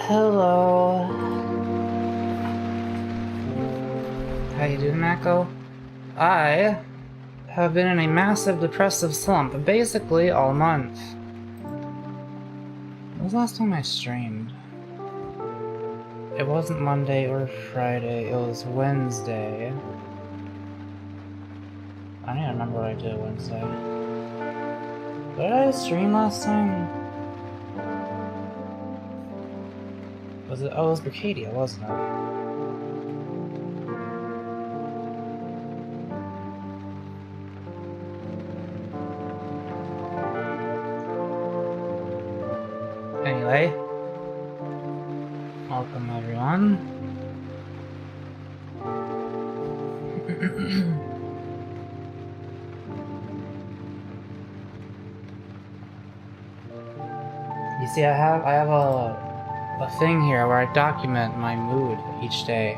Hello. How you doing, Mako? I have been in a massive depressive slump, basically all month. When was the last time I streamed? It wasn't Monday or Friday, it was Wednesday. I don't even remember what I did Wednesday. Did I stream last time? Was it? Oh, it was Bricadia, wasn't it? Anyway, welcome everyone. You see, I have a thing here where I document my mood each day.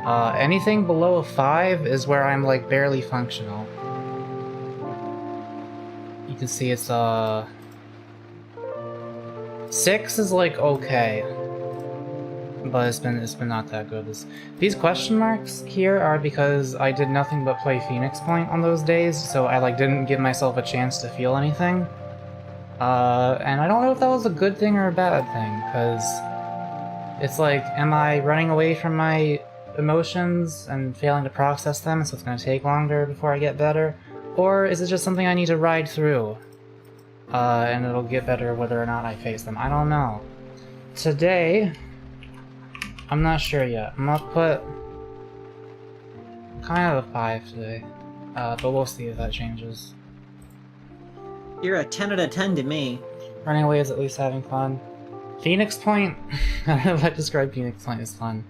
Anything below a 5 is where I'm like barely functional. You can see it's 6 is like okay, but it's been not that good. These question marks here are because I did nothing but play Phoenix Point on those days, so I like didn't give myself a chance to feel anything. And I don't know if that was a good thing or a bad thing, because it's like, am I running away from my emotions and failing to process them, so it's going to take longer before I get better? Or is it just something I need to ride through? And it'll get better whether or not I face them. I don't know. Today, I'm not sure yet. I'm gonna put kind of a 5 today, but we'll see if that changes. You're a 10 out of 10 to me. Running away is at least having fun. Phoenix Point, I don't know if I describe Phoenix Point as fun.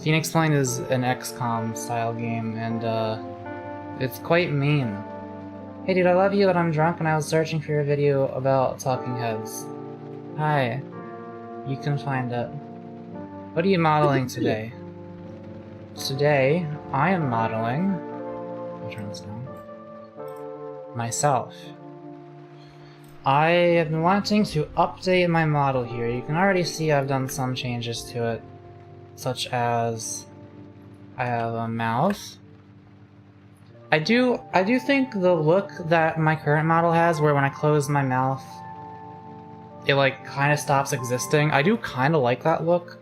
Phoenix Point is an XCOM style game, and it's quite mean. Hey dude, I love you, but I'm drunk and I was searching for your video about Talking Heads. Hi. You can find it. What are you modeling today? Today, I am modeling... I'll turn this down. Myself. I have been wanting to update my model here. You can already see I've done some changes to it. Such as... I have a mouth. I do think the look that my current model has, where when I close my mouth, it like kind of stops existing. I do kind of like that look.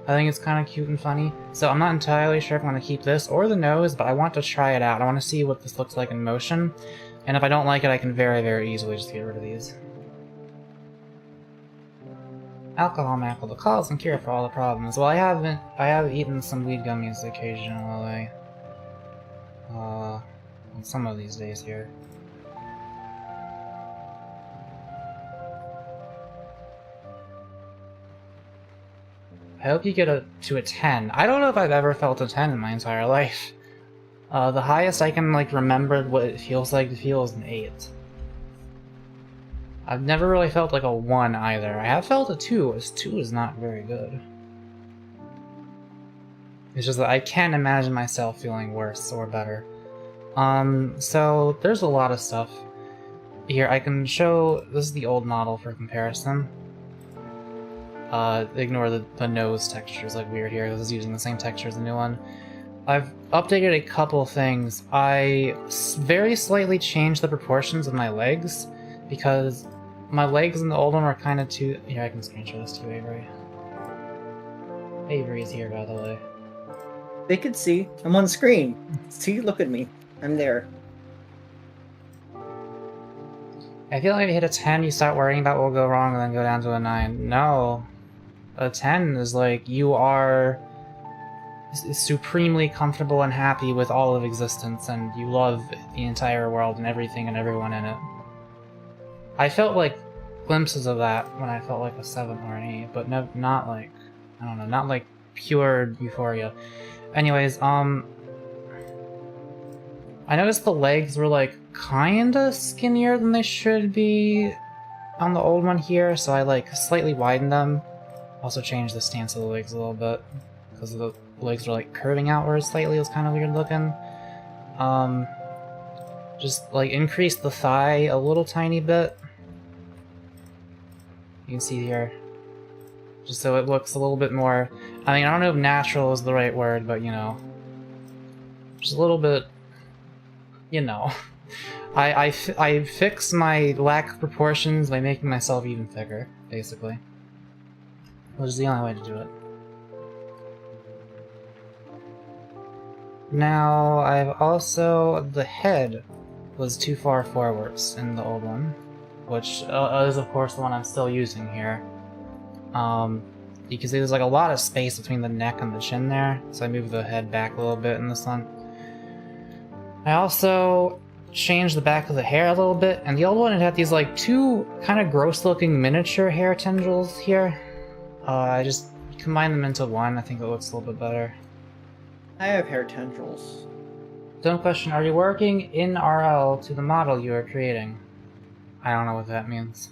I think it's kind of cute and funny. So I'm not entirely sure if I'm going to keep this or the nose, but I want to try it out. I want to see what this looks like in motion. And if I don't like it, I can very, very easily just get rid of these. Alcohol, Mackle, the cause and cure for all the problems. Well, I have eaten some weed gummies occasionally. On some of these days here. I hope you get to a 10. I don't know if I've ever felt a 10 in my entire life. The highest I can like remember what it feels like to feel is an 8. I've never really felt like a 1 either. I have felt a 2, as 2 is not very good. It's just that I can't imagine myself feeling worse or better. So there's a lot of stuff. Here, I can show... This is the old model for comparison. Ignore the nose textures like weird here. This is using the same texture as the new one. I've updated a couple things. I very slightly changed the proportions of my legs, because my legs in the old one were kind of too... Here, I can screenshot this to you, Avery. Avery's here, by the way. They could see. I'm on screen. See? Look at me. I'm there. I feel like if you hit a 10, you start worrying about what will go wrong and then go down to a 9. No. A 10 is like, you are supremely comfortable and happy with all of existence, and you love the entire world and everything and everyone in it. I felt like glimpses of that when I felt like a 7 or an 8, but no, not like, I don't know, not like pure euphoria. Anyways, I noticed the legs were like kinda skinnier than they should be on the old one here, so I like slightly widened them. Also changed the stance of the legs a little bit, because the legs were like curving outwards slightly. It was kind of weird looking. Just like increased the thigh a little tiny bit. You can see here. Just so it looks a little bit more... I mean, I don't know if natural is the right word, but you know. Just a little bit... You know. I fix my lack of proportions by making myself even thicker, basically. Which is the only way to do it. Now, I've also... The head was too far forwards in the old one, which is of course the one I'm still using here. Because there's like a lot of space between the neck and the chin there, so I moved the head back a little bit in this one. I also changed the back of the hair a little bit, and the old one it had these like two kind of gross looking miniature hair tendrils here. I just combined them into one. I think it looks a little bit better. I have hair tendrils. Dumb question, are you working in RL to the model you are creating? I don't know what that means.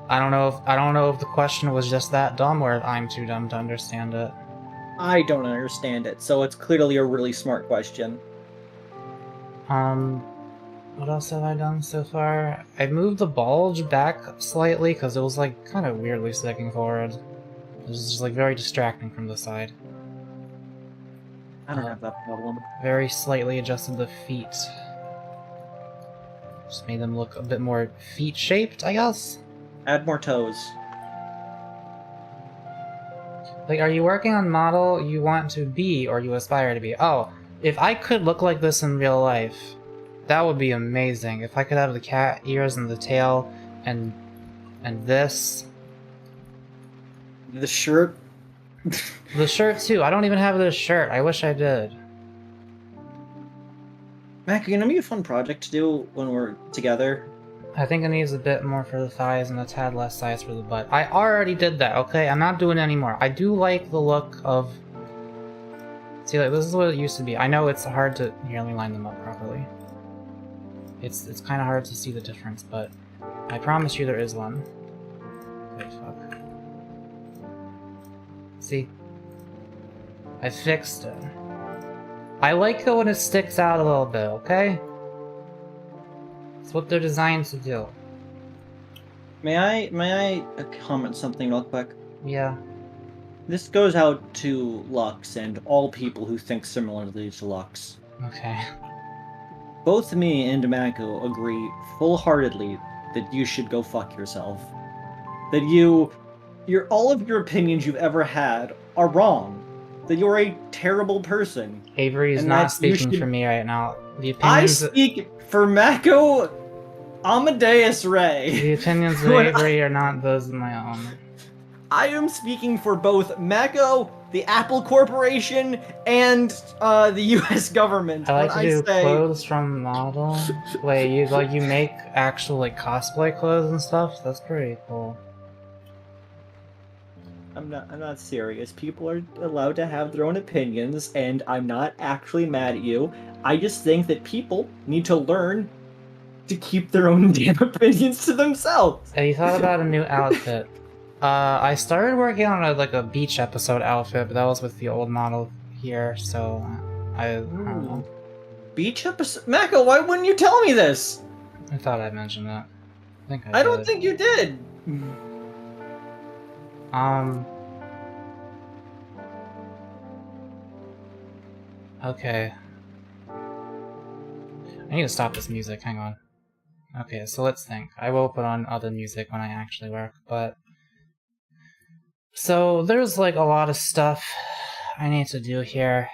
I don't know if the question was just that dumb or if I'm too dumb to understand it. I don't understand it, so it's clearly a really smart question. What else have I done so far? I moved the bulge back slightly because it was like kind of weirdly sticking forward. It was just like very distracting from the side. I don't have that problem. Very slightly adjusted the feet. Just made them look a bit more feet-shaped, I guess? Add more toes. Like, are you working on model you want to be or you aspire to be? Oh, if I could look like this in real life, that would be amazing. If I could have the cat ears and the tail and this. The shirt. The shirt too. I don't even have this shirt. I wish I did. Mac, you know me a fun project to do when we're together? I think it needs a bit more for the thighs and a tad less size for the butt. I already did that, okay? I'm not doing it anymore. I do like the look of... See, like, this is what it used to be. I know it's hard to... Here, let me line them up properly. It's kind of hard to see the difference, but I promise you there is one. Okay, fuck. See? I fixed it. I like it when it sticks out a little bit, okay? It's what they're designed to do. May I comment something real quick? Yeah. This goes out to Lux and all people who think similarly to Lux. Okay. Both me and Mako agree full-heartedly that you should go fuck yourself. That all of your opinions you've ever had are wrong. That you're a terrible person. Avery's and not speaking for me right now. The I opinions... speak for Mako Amadeus Ray. The opinions of Avery are not those of my own. I am speaking for both Mako, the Apple Corporation, and the U.S. government. I like to do clothes from model. Wait, you make actual like cosplay clothes and stuff? That's pretty cool. I'm not serious. People are allowed to have their own opinions, and I'm not actually mad at you. I just think that people need to learn to keep their own damn opinions to themselves. Have you thought about a new outfit? I started working on a beach episode outfit, but that was with the old model here, so I don't know. Beach episode? Mako, why wouldn't you tell me this? I thought I mentioned that. I think I did. don't think you did. Okay. I need to stop this music, hang on. Okay, so let's think. I will put on other music when I actually work, but... So, there's like a lot of stuff I need to do here.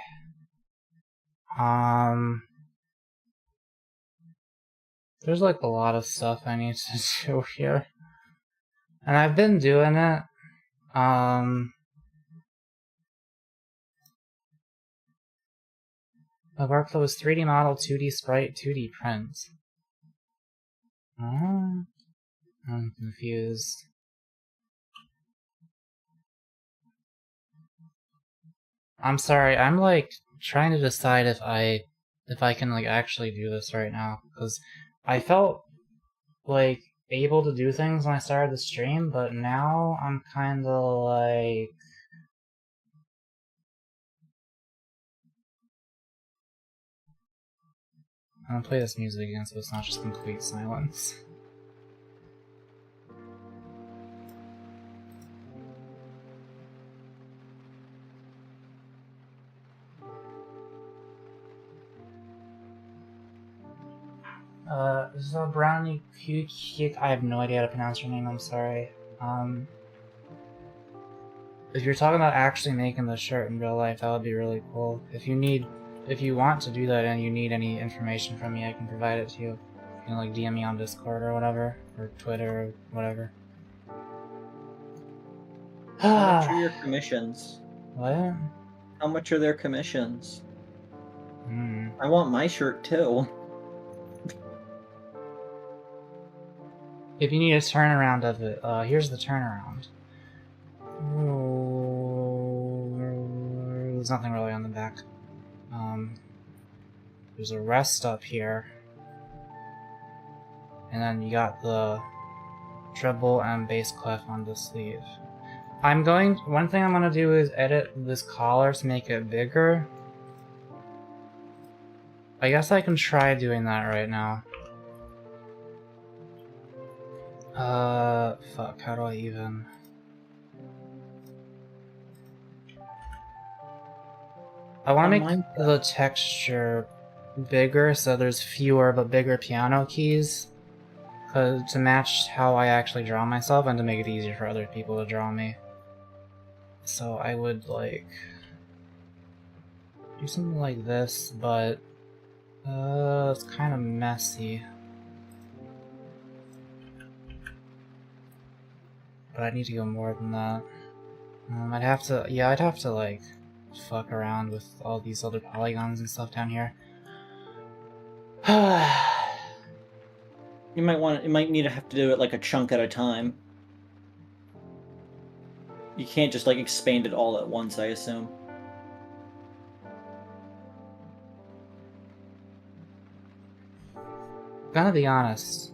There's like a lot of stuff I need to do here. And I've been doing it. My workflow is 3D model, 2D sprite, 2D print. I'm confused. I'm sorry, I'm like trying to decide if I can like actually do this right now, because I felt like able to do things when I started the stream, but now I'm kinda like... I'm gonna play this music again so it's not just complete silence. So Brownie Cute, I have no idea how to pronounce your name, I'm sorry. If you're talking about actually making the shirt in real life, that would be really cool. If you want to do that and you need any information from me, I can provide it to you. You can like DM me on Discord or whatever, or Twitter or whatever. How much are your commissions? What? How much are their commissions? Hmm. I want my shirt too. If you need a turnaround of it, here's the turnaround. There's nothing really on the back. There's a rest up here. And then you got the treble and bass clef on the sleeve. One thing I'm gonna do is edit this collar to make it bigger. I guess I can try doing that right now. Fuck, how do I even... I want to make the texture bigger so there's fewer but bigger piano keys to match how I actually draw myself and to make it easier for other people to draw me. So I would like do something like this, but it's kind of messy. But I need to go more than that. I'd have to like fuck around with all these other polygons and stuff down here. You might need to have to do it like a chunk at a time. You can't just like expand it all at once, I assume. Gonna be honest.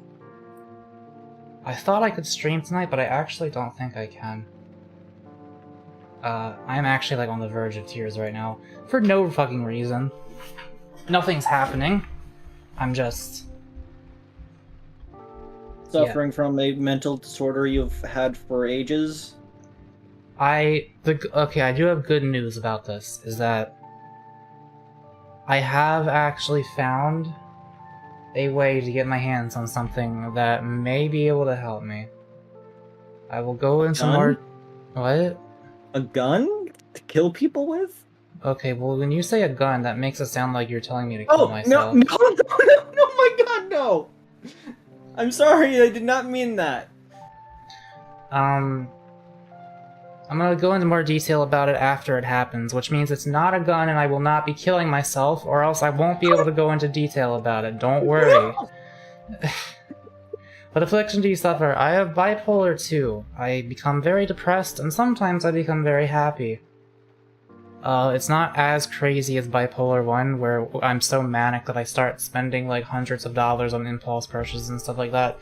I thought I could stream tonight, but I actually don't think I can. I'm actually like on the verge of tears right now. For no fucking reason. Nothing's happening. I'm just... Suffering from a mental disorder you've had for ages? Okay, I do have good news about this, is that I have actually found a way to get my hands on something that may be able to help me. I will go into more... What? A gun? To kill people with? Okay, well when you say a gun, that makes it sound like you're telling me to kill myself. No, my god, no! I'm sorry, I did not mean that. I'm gonna go into more detail about it after it happens, which means it's not a gun and I will not be killing myself, or else I won't be able to go into detail about it. Don't worry. No! What affliction do you suffer? I have bipolar 2. I become very depressed, and sometimes I become very happy. It's not as crazy as bipolar 1, where I'm so manic that I start spending like hundreds of dollars on impulse purchases and stuff like that.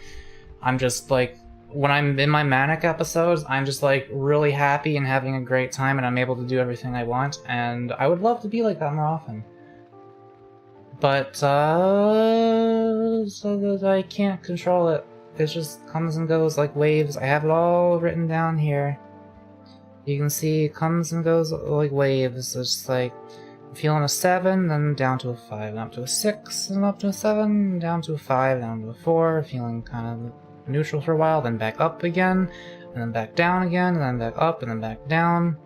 I'm just like, when I'm in my manic episodes, I'm just like really happy and having a great time, and I'm able to do everything I want, and I would love to be like that more often. But, so that I can't control it. It just comes and goes like waves. I have it all written down here. You can see it comes and goes like waves. It's just like, I'm feeling a 7, then down to a 5, then up to a 6, then up to a 7, down to a 5, down to a 4, feeling kind of neutral for a while, then back up again, and then back down again, and then back up, and then back down.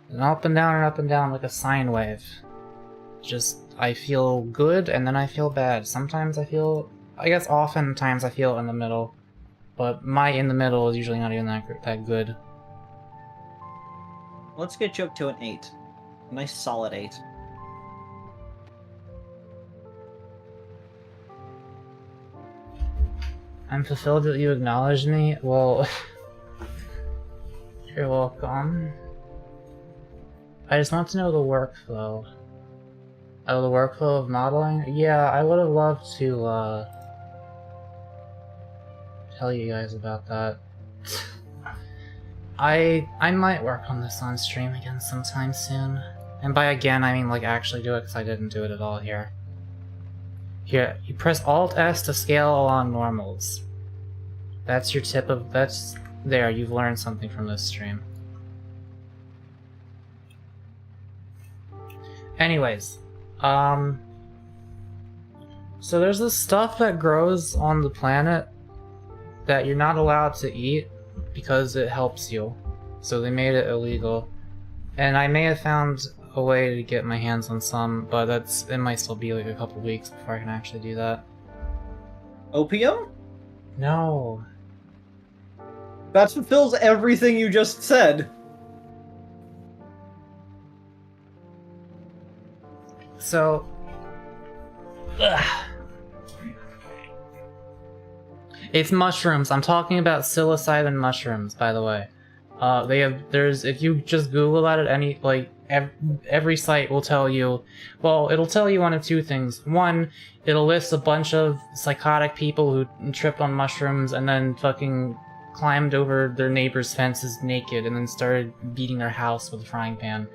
And up and down and up and down like a sine wave. Just, I feel good, and then I feel bad. Sometimes I guess oftentimes I feel in the middle. But my in the middle is usually not even that good. Let's get you up to an 8. A nice solid 8. I'm fulfilled that you acknowledged me. Well, you're welcome. I just want to know the workflow. Oh, the workflow of modeling? Yeah, I would have loved to, tell you guys about that. I might work on this on stream again sometime soon. And by again, I mean like actually do it, because I didn't do it at all here. Here, you press Alt-S to scale along normals. That's your tip of... there, you've learned something from this stream. Anyways, So there's this stuff that grows on the planet that you're not allowed to eat because it helps you. So they made it illegal. And I may have found a way to get my hands on some, but it might still be like a couple weeks before I can actually do that. Opium? No. That fulfills everything you just said. So... Ugh. It's mushrooms. I'm talking about psilocybin mushrooms, by the way. If you just Google that at every site will tell you, well, it'll tell you one of two things. One, it'll list a bunch of psychotic people who tripped on mushrooms and then fucking climbed over their neighbor's fences naked and then started beating their house with a frying pan.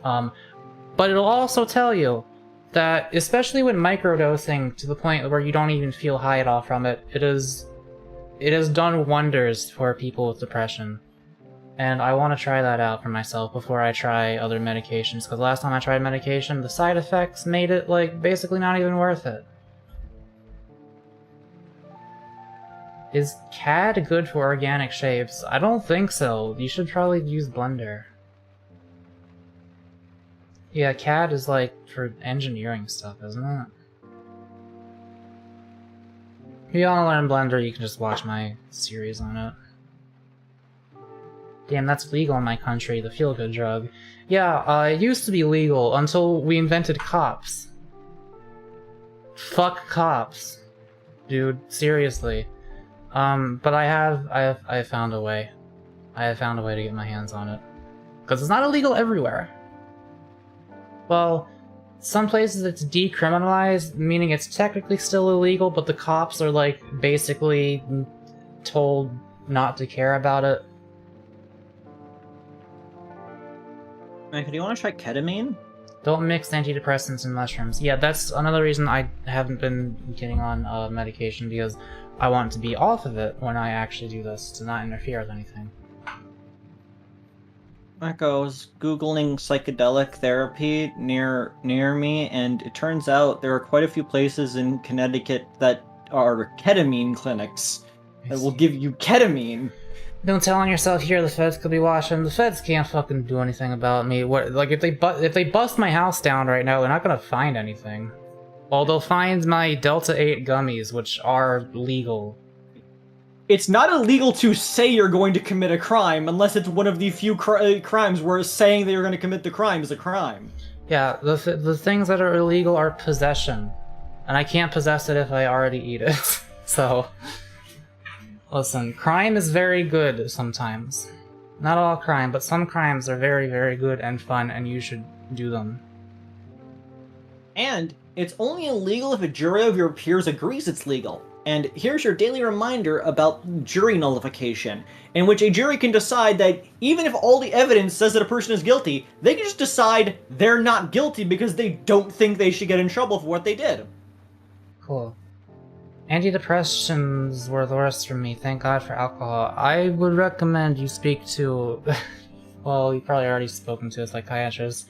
But it'll also tell you that, especially when microdosing to the point where you don't even feel high at all from it, it has done wonders for people with depression. And I want to try that out for myself before I try other medications, because last time I tried medication, the side effects made it, like, basically not even worth it. Is CAD good for organic shapes? I don't think so. You should probably use Blender. Yeah, CAD is, like, for engineering stuff, isn't it? If you want to learn Blender, you can just watch my series on it. Damn, that's legal in my country, the feel-good drug. Yeah, it used to be legal until we invented cops. Fuck cops. Dude, seriously. But I have found a way. I have found a way to get my hands on it. Because it's not illegal everywhere. Well, some places it's decriminalized, meaning it's technically still illegal, but the cops are, like, basically told not to care about it. Mike, do you want to try ketamine? Don't mix antidepressants and mushrooms. Yeah, that's another reason I haven't been getting on medication, because I want to be off of it when I actually do this, to not interfere with anything. Mike, I was Googling psychedelic therapy near me, and it turns out there are quite a few places in Connecticut that are ketamine clinics that will give you ketamine. Don't tell on yourself here, the feds could be watching. The feds can't fucking do anything about me. What, like, if they bust my house down right now, they're not gonna find anything. Well, they'll find my Delta 8 gummies, which are legal. It's not illegal to say you're going to commit a crime unless it's one of the few crimes where saying that you're going to commit the crime is a crime. Yeah, the things that are illegal are possession. And I can't possess it if I already eat it. So... Listen, crime is very good sometimes. Not all crime, but some crimes are very, very good and fun, and you should do them. And it's only illegal if a jury of your peers agrees it's legal. And here's your daily reminder about jury nullification, in which a jury can decide that even if all the evidence says that a person is guilty, they can just decide they're not guilty because they don't think they should get in trouble for what they did. Cool. Antidepressants were the worst for me, thank God for alcohol. I would recommend you speak to... well, you've probably already spoken to a psychiatrist.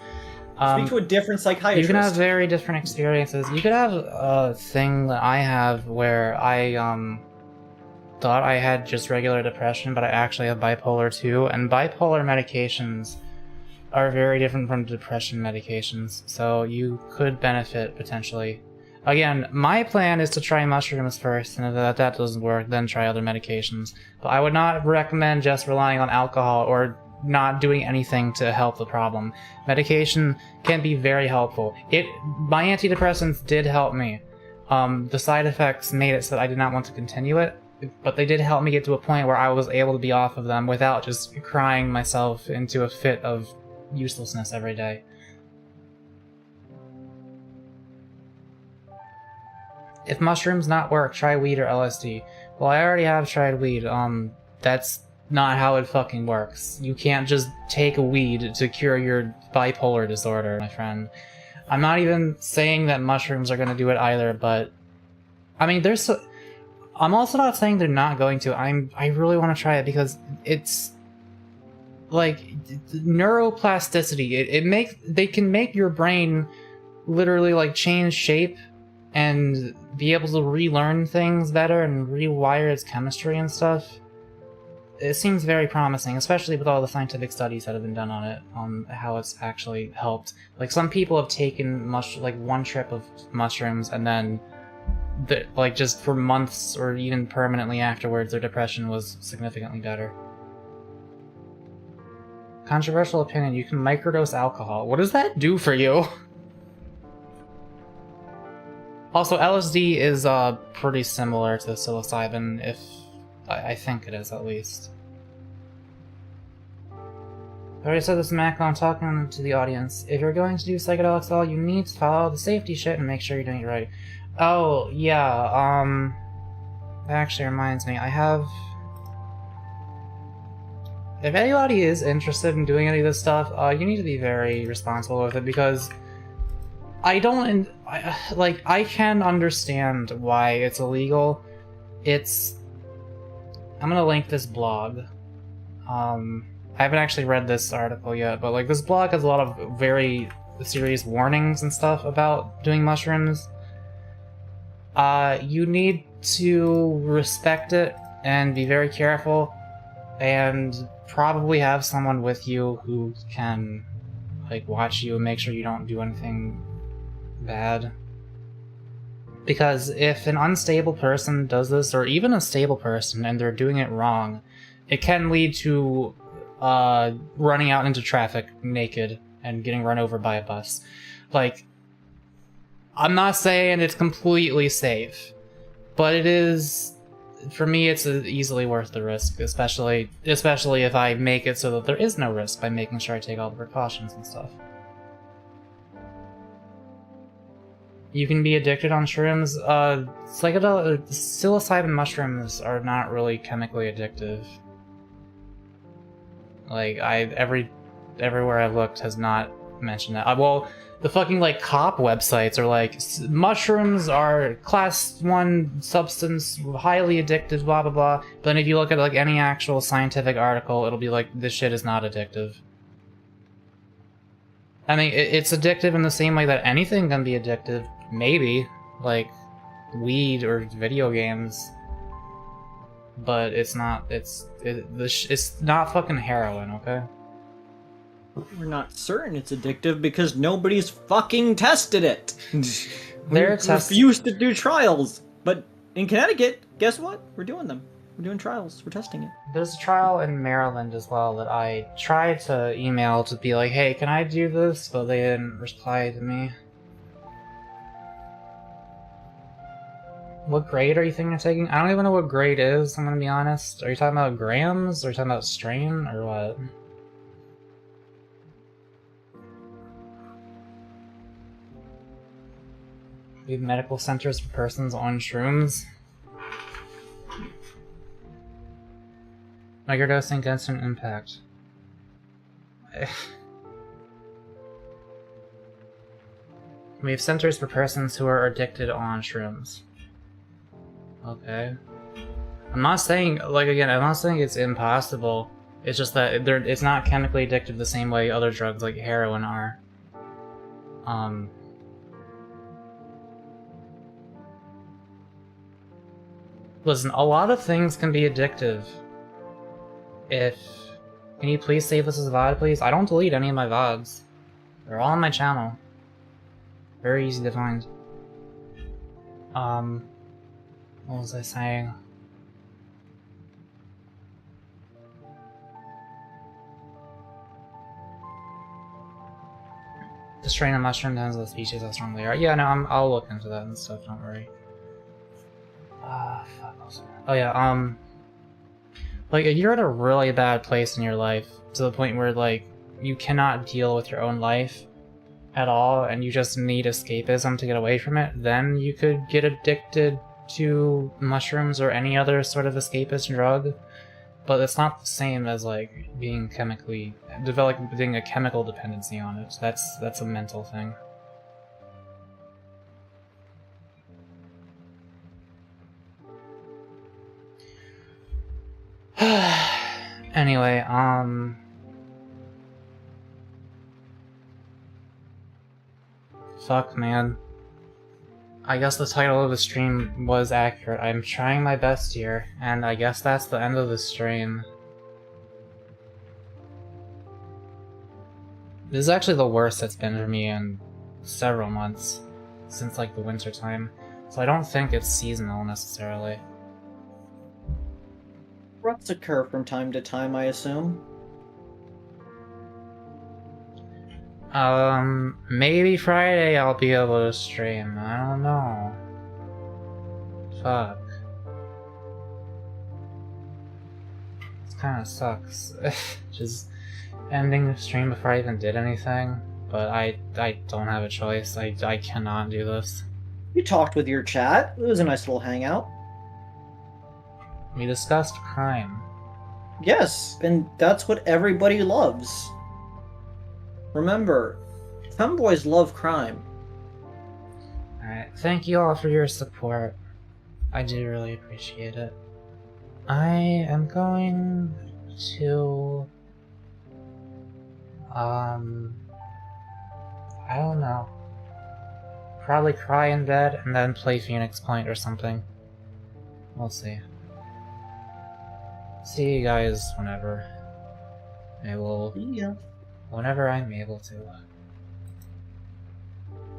Speak to a different psychiatrist. You can have very different experiences. You could have a thing that I have where I thought I had just regular depression, but I actually have bipolar 2, and bipolar medications are very different from depression medications, so you could benefit potentially. Again, my plan is to try mushrooms first, and if that doesn't work, then try other medications. But I would not recommend just relying on alcohol or not doing anything to help the problem. Medication can be very helpful. My antidepressants did help me. The side effects made it so that I did not want to continue it, but they did help me get to a point where I was able to be off of them without just crying myself into a fit of uselessness every day. If mushrooms not work, try weed or LSD. Well, I already have tried weed. That's not how it fucking works. You can't just take a weed to cure your bipolar disorder, my friend. I'm not even saying that mushrooms are gonna do it either, but... I mean, I'm also not saying they're not going to. I really want to try it because it's... like, neuroplasticity. They can make your brain literally, like, change shape and be able to relearn things better and rewire its chemistry and stuff, it seems very promising, especially with all the scientific studies that have been done on it, on how it's actually helped. Like, some people have taken one trip of mushrooms, and then, just for months or even permanently afterwards, their depression was significantly better. Controversial opinion, you can microdose alcohol. What does that do for you? Also, LSD is pretty similar to psilocybin, if I think it is, at least. I already said this, Mac, I'm talking to the audience. If you're going to do psychedelics at all, you need to follow the safety shit and make sure you're doing it right. Oh, yeah, that actually reminds me, I have... If anybody is interested in doing any of this stuff, you need to be very responsible with it, because I can understand why it's illegal. I'm gonna link this blog. I haven't actually read this article yet, but this blog has a lot of very serious warnings and stuff about doing mushrooms. You need to respect it and be very careful, and probably have someone with you who can watch you and make sure you don't do anything bad. Because if an unstable person does this, or even a stable person, and they're doing it wrong, it can lead to running out into traffic naked and getting run over by a bus. I'm not saying it's completely safe, but it is... For me, it's easily worth the risk, especially if I make it so that there is no risk by making sure I take all the precautions and stuff. You can be addicted on shrooms. Psilocybin mushrooms are not really chemically addictive. Everywhere I've looked has not mentioned that. Well, the fucking cop websites are mushrooms are class 1 substance, highly addictive, blah blah blah. But then if you look at any actual scientific article, it'll be this shit is not addictive. I mean, it's addictive in the same way that anything can be addictive, maybe, weed or video games. But it's not. It's not fucking heroin, okay? We're not certain it's addictive because nobody's fucking tested it. We refuse to do trials. But in Connecticut, guess what? We're doing them. We're doing trials. We're testing it. There's a trial in Maryland as well that I tried to email to be hey, can I do this? But they didn't reply to me. What grade are you thinking of taking? I don't even know what grade is, I'm gonna be honest. Are you talking about grams? Or are you talking about strain? Or what? We have medical centers for persons on shrooms. Microdosing instant impact. We have centers for persons who are addicted on shrooms. Okay. I'm not saying, again, I'm not saying it's impossible. It's just that it's not chemically addictive the same way other drugs like heroin are. Listen, a lot of things can be addictive. Can you please save this as a VOD, please? I don't delete any of my VODs. They're all on my channel. Very easy to find. What was I saying? The strain of mushroom depends on the species, how strong they are. Yeah, no, I'll look into that and stuff, don't worry. Fuck. Oh yeah, if you're at a really bad place in your life, to the point where, you cannot deal with your own life at all, and you just need escapism to get away from it, then you could get addicted to mushrooms or any other sort of escapist drug. But it's not the same as, being developing a chemical dependency on it. That's a mental thing. Anyway, fuck, man. I guess the title of the stream was accurate. I'm trying my best here, and I guess that's the end of the stream. This is actually the worst it's been for me in several months, since like the winter time. So I don't think it's seasonal necessarily. Ruts occur from time to time, I assume. Maybe Friday I'll be able to stream. I don't know. Fuck. This kinda sucks. Just ending the stream before I even did anything. But I don't have a choice. I cannot do this. You talked with your chat. It was a nice little hangout. We discussed crime. Yes, and that's what everybody loves. Remember, femboys love crime. Alright, thank you all for your support. I do really appreciate it. I am going to... I don't know. Probably cry in bed and then play Phoenix Point or something. We'll see. See you guys whenever. I will... Yeah. Whenever I'm able to.